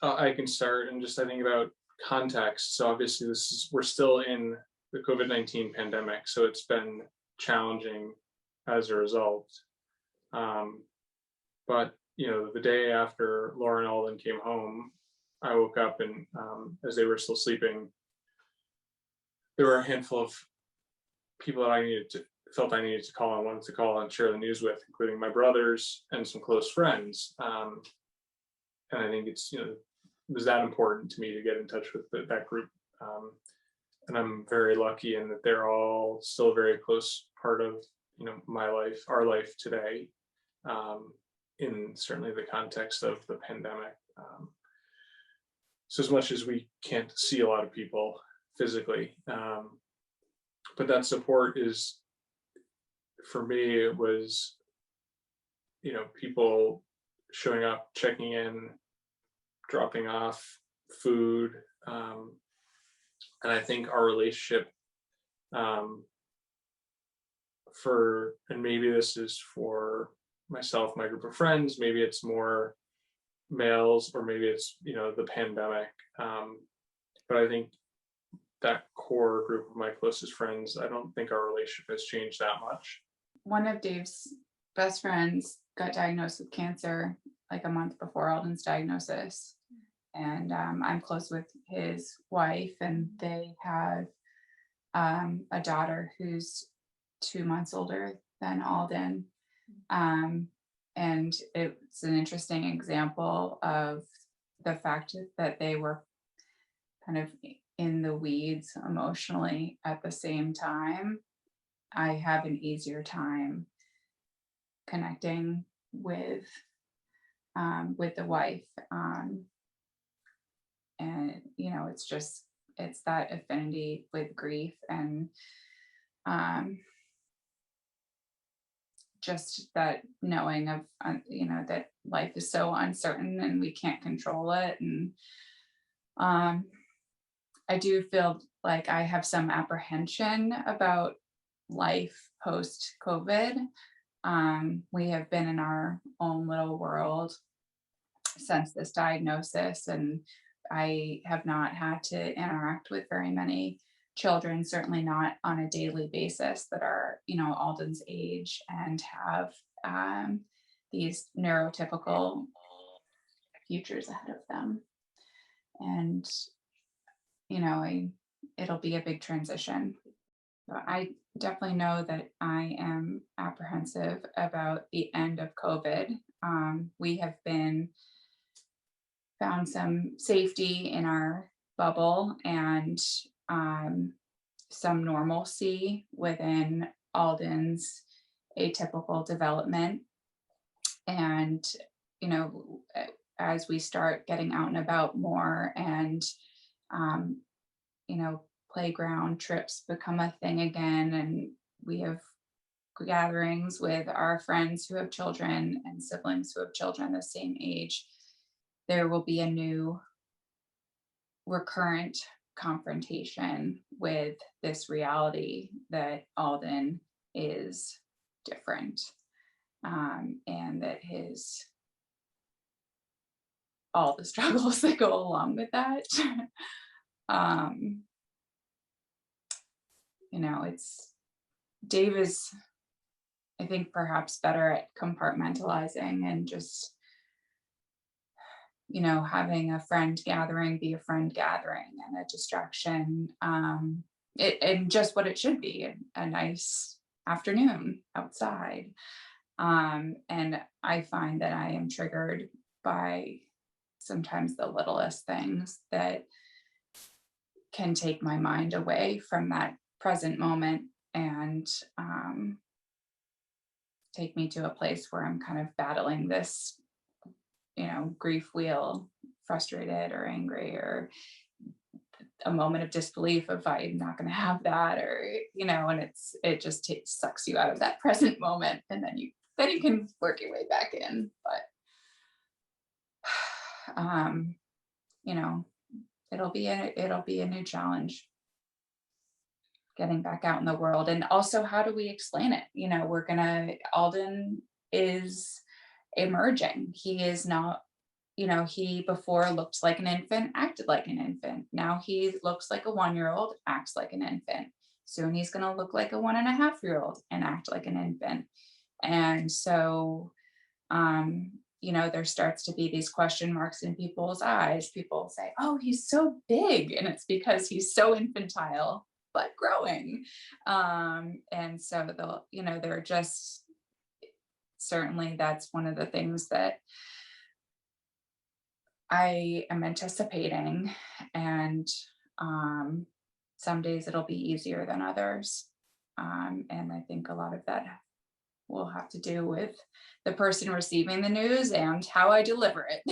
I can start, and just I think about context. So obviously, we're still in the COVID-19 pandemic, so it's been challenging as a result. Um, but the day after Laura and Alden came home, I woke up, and as they were still sleeping, there were a handful of people that felt I needed to call and wanted to call and share the news with, including my brothers and some close friends. And I think it was that important to me to get in touch with that group. And I'm very lucky in that they're all still a very close part of my life, our life today, in certainly the context of the pandemic. So as much as we can't see a lot of people physically, but that support is, for me, it was people showing up, checking in, dropping off food, and I think our relationship, and maybe this is for myself, my group of friends, maybe it's more males, or maybe it's the pandemic, but I think that core group of my closest friends, I don't think our relationship has changed that much. One of Dave's best friends got diagnosed with cancer like a month before Alden's diagnosis. And I'm close with his wife, and they have a daughter who's 2 months older than Alden. And it's an interesting example of the fact that they were kind of in the weeds emotionally at the same time. I have an easier time connecting with the wife, and it's that affinity with grief, and just that knowing of that life is so uncertain and we can't control it. And I do feel like I have some apprehension about life post COVID. We have been in our own little world since this diagnosis, and I have not had to interact with very many children, certainly not on a daily basis, that are Alden's age and have these neurotypical futures ahead of them. And it'll be a big transition. But I definitely know that I am apprehensive about the end of COVID. We have found some safety in our bubble, and some normalcy within Alden's atypical development. And as we start getting out and about more, and playground trips become a thing again, and we have gatherings with our friends who have children and siblings who have children the same age, there will be a new recurrent confrontation with this reality that Alden is different, and that all the struggles that go along with that. Dave is, I think, perhaps better at compartmentalizing and just having a friend gathering be a friend gathering, and a distraction, and just what it should be, a nice afternoon outside. And I find that I am triggered by sometimes the littlest things that can take my mind away from that present moment, and take me to a place where I'm kind of battling this grief wheel, frustrated or angry, or a moment of disbelief of I'm not going to have that, or and it just sucks you out of that present moment, and then you can work your way back in. But it'll be a new challenge getting back out in the world. And also, how do we explain it? Alden is emerging. He is not he before looked like an infant, acted like an infant. Now he looks like a 1-year-old, acts like an infant. Soon he's going to look like a 1.5-year-old and act like an infant. And so, there starts to be these question marks in people's eyes. People say, oh, he's so big. And it's because he's so infantile, but growing. And so they're just, certainly that's one of the things that I am anticipating. And some days it'll be easier than others. And I think a lot of that will have to do with the person receiving the news and how I deliver it.